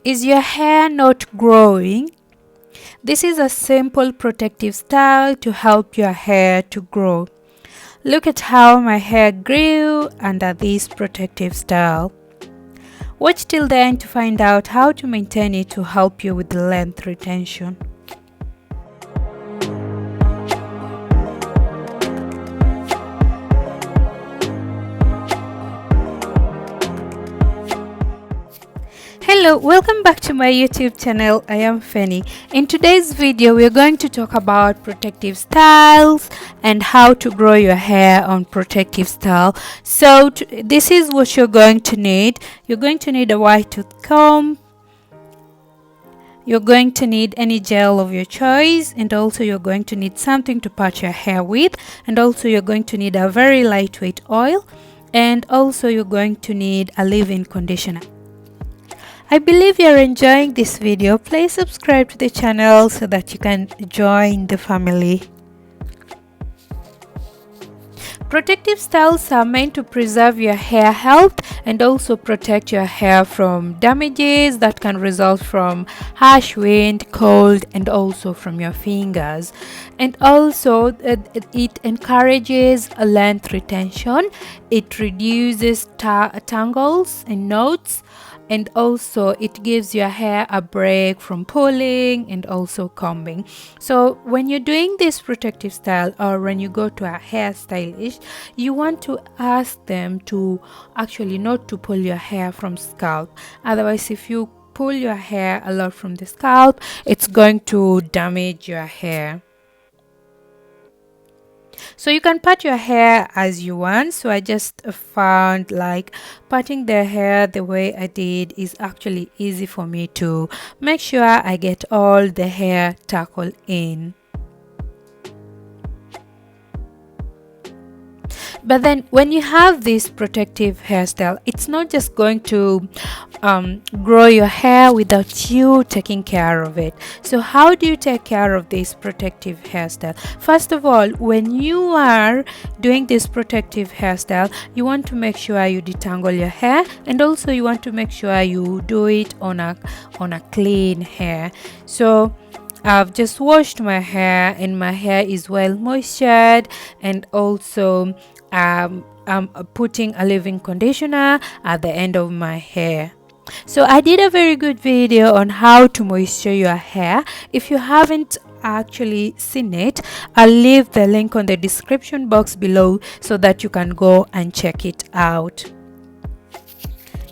Is your hair not growing? This is a simple protective style to help your hair to grow. Look at how my hair grew under this protective style. Watch till the end to find out how to maintain it to help you with the length retention. Hello, welcome back to my YouTube channel. I am Fanny. In today's video, we are going to talk about protective styles and how to grow your hair on protective style. So this is what you're going to need. You're going to need a wide tooth comb. You're going to need any gel of your choice, and also you're going to need something to pat your hair with, and also you're going to need a very lightweight oil, and also you're going to need a leave-in conditioner. I believe you're enjoying this video. Please subscribe to the channel so that you can join the family. Protective styles are meant to preserve your hair health and also protect your hair from damages that can result from harsh wind, cold, and also from your fingers. And also it encourages a length retention. It reduces tangles and knots, and also it gives your hair a break from pulling and also combing. So when you're doing this protective style, or when you go to a hairstylist, you want to ask them to actually not to pull your hair from scalp. Otherwise, if you pull your hair a lot from the scalp, it's going to damage your hair. So you can pat your hair as you want. So I just found like patting the hair the way I did is actually easy for me to make sure I get all the hair tackled in. But then when you have this protective hairstyle, it's not just going to grow your hair without you taking care of it. So how do you take care of this protective hairstyle? First of all, when you are doing this protective hairstyle, you want to make sure you detangle your hair, and also you want to make sure you do it on a clean hair. So I've just washed my hair and my hair is well moistured, and also I'm putting a leave-in conditioner at the end of my hair. So I did a very good video on how to moisture your hair. If you haven't actually seen it, I'll leave the link on the description box below so that you can go and check it out.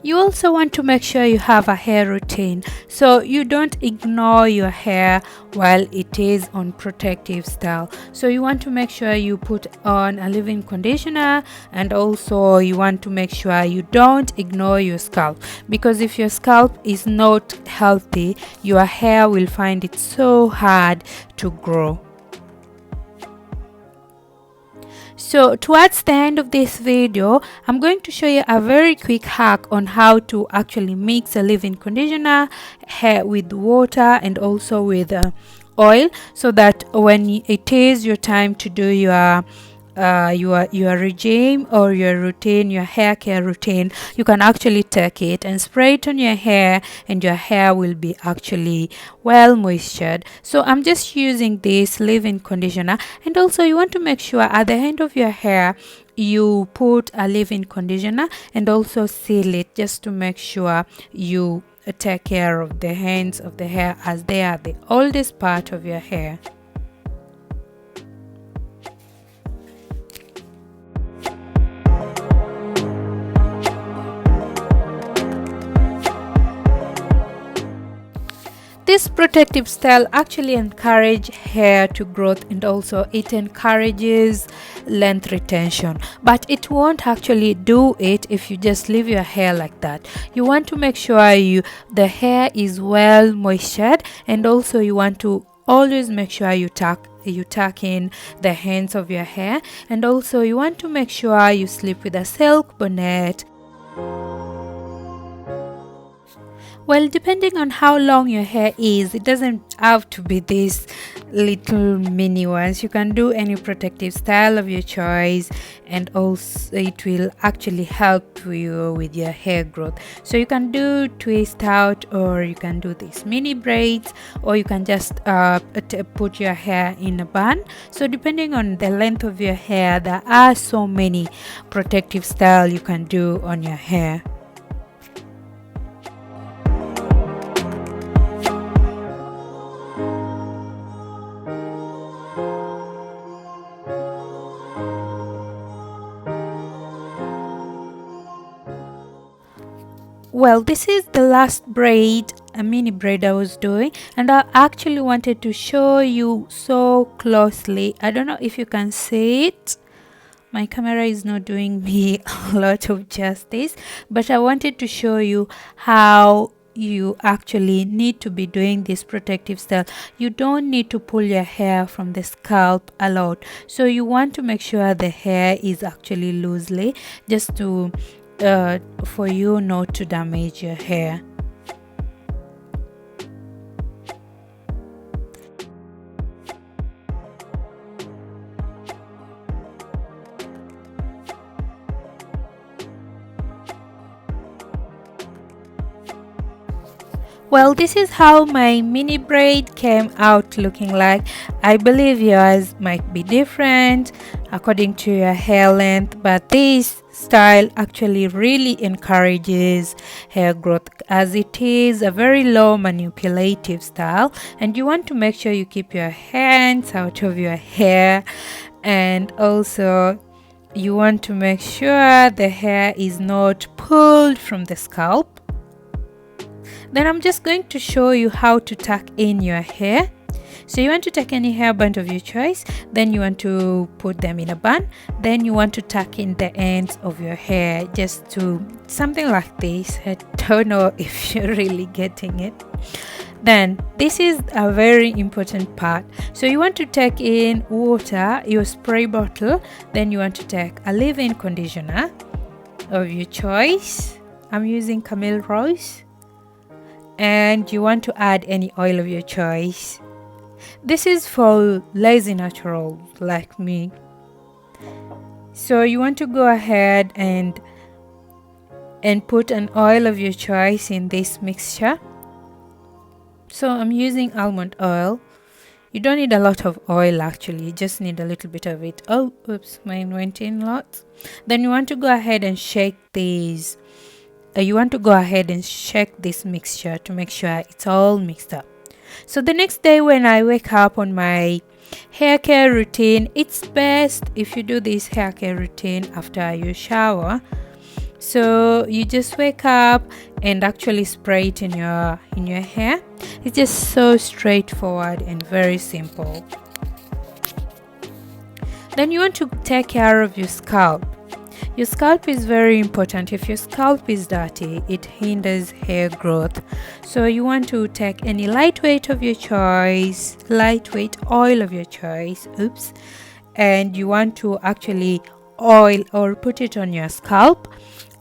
You also want to make sure you have a hair routine, so you don't ignore your hair while it is on protective style. So you want to make sure you put on a leave-in conditioner, and also you want to make sure you don't ignore your scalp, because if your scalp is not healthy, your hair will find it so hard to grow. So towards the end of this video, I'm going to show you a very quick hack on how to actually mix a leave-in conditioner with water and also with oil, so that when it is your time to do your regime or your routine, your hair care routine, you can actually take it and spray it on your hair, and your hair will be actually well moistured. So I'm just using this leave-in conditioner, and also you want to make sure at the end of your hair you put a leave-in conditioner and also seal it, just to make sure you take care of the ends of the hair, as they are the oldest part of your hair. This protective style actually encourages hair to growth, and also it encourages length retention, but it won't actually do it if you just leave your hair like that. You want to make sure the hair is well moistured, and also you want to always make sure you tuck in the ends of your hair, and also you want to make sure you sleep with a silk bonnet. Well, depending on how long your hair is, it doesn't have to be this little mini ones. You can do any protective style of your choice, and also it will actually help you with your hair growth. So you can do twist out, or you can do these mini braids, or you can just put your hair in a bun. So depending on the length of your hair, there are so many protective style you can do on your hair. Well, this is the last braid, a mini braid I was doing, and I actually wanted to show you so closely. I don't know if you can see it. My camera is not doing me a lot of justice, but I wanted to show you how you actually need to be doing this protective style. You don't need to pull your hair from the scalp a lot, so you want to make sure the hair is actually loosely, just to for you not to damage your hair. Well, this is how my mini braid came out looking like. I believe yours might be different according to your hair length, but this style actually really encourages hair growth, as it is a very low manipulative style, and you want to make sure you keep your hands out of your hair, and also you want to make sure the hair is not pulled from the scalp. Then I'm just going to show you how to tuck in your hair. So you want to take any hairband of your choice, then you want to put them in a bun, then you want to tuck in the ends of your hair, just to something like this. I don't know if you're really getting it. Then this is a very important part. So you want to take in water, your spray bottle, then you want to take a leave-in conditioner of your choice. I'm using Camille Rose. And you want to add any oil of your choice. This is for lazy naturals like me. So you want to go ahead and put an oil of your choice in this mixture. So I'm using almond oil. You don't need a lot of oil actually, you just need a little bit of it. Oh, oops, mine went in lots. Then you want to go ahead and shake these. You want to go ahead and shake this mixture to make sure it's all mixed up. So the next day when I wake up on my hair care routine, it's best if you do this hair care routine after you shower. So you just wake up and actually spray it in your hair. It's just so straightforward and very simple. Then you want to take care of your scalp. Your scalp is very important. If your scalp is dirty, it hinders hair growth. So you want to take any lightweight of your choice, lightweight oil of your choice, and you want to actually oil or put it on your scalp,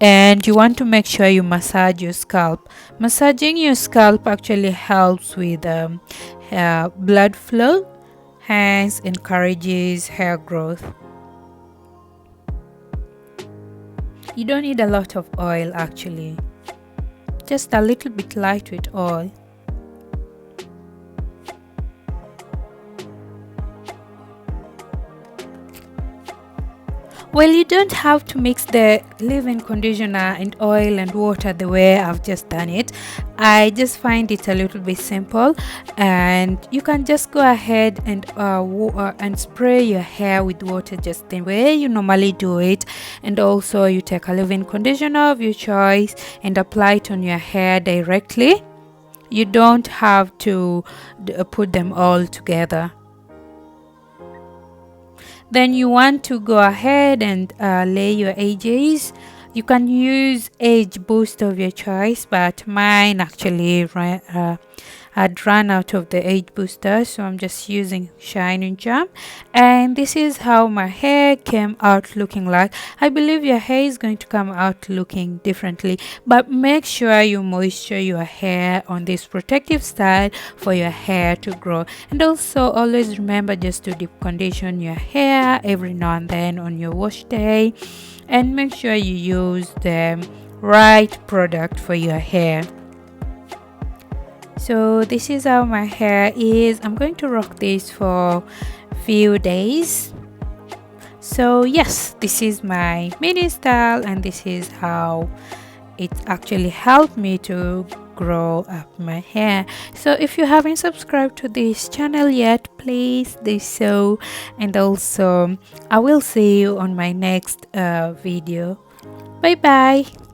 and you want to make sure you massage your scalp. Massaging your scalp actually helps with blood flow, hence encourages hair growth. You don't need a lot of oil actually, just a little bit lightweight oil. Well, you don't have to mix the leave-in conditioner and oil and water the way I've just done it. I just find it a little bit simple, and you can just go ahead and spray your hair with water just the way you normally do it. And also you take a leave-in conditioner of your choice and apply it on your hair directly. You don't have to put them all together. Then you want to go ahead and lay your edges. You can use age boost of your choice, but mine actually had run out of the age booster, so I'm just using Shining Gem. And this is how my hair came out looking like. I believe your hair is going to come out looking differently, but make sure you moisture your hair on this protective style for your hair to grow. And also always remember just to deep condition your hair every now and then on your wash day, and make sure you use the right product for your hair. So this is how my hair is. I'm going to rock this for few days. So yes, this is my mini style, and this is how it actually helped me to grow up my hair. So if you haven't subscribed to this channel yet, please do so, and also I will see you on my next video. Bye bye.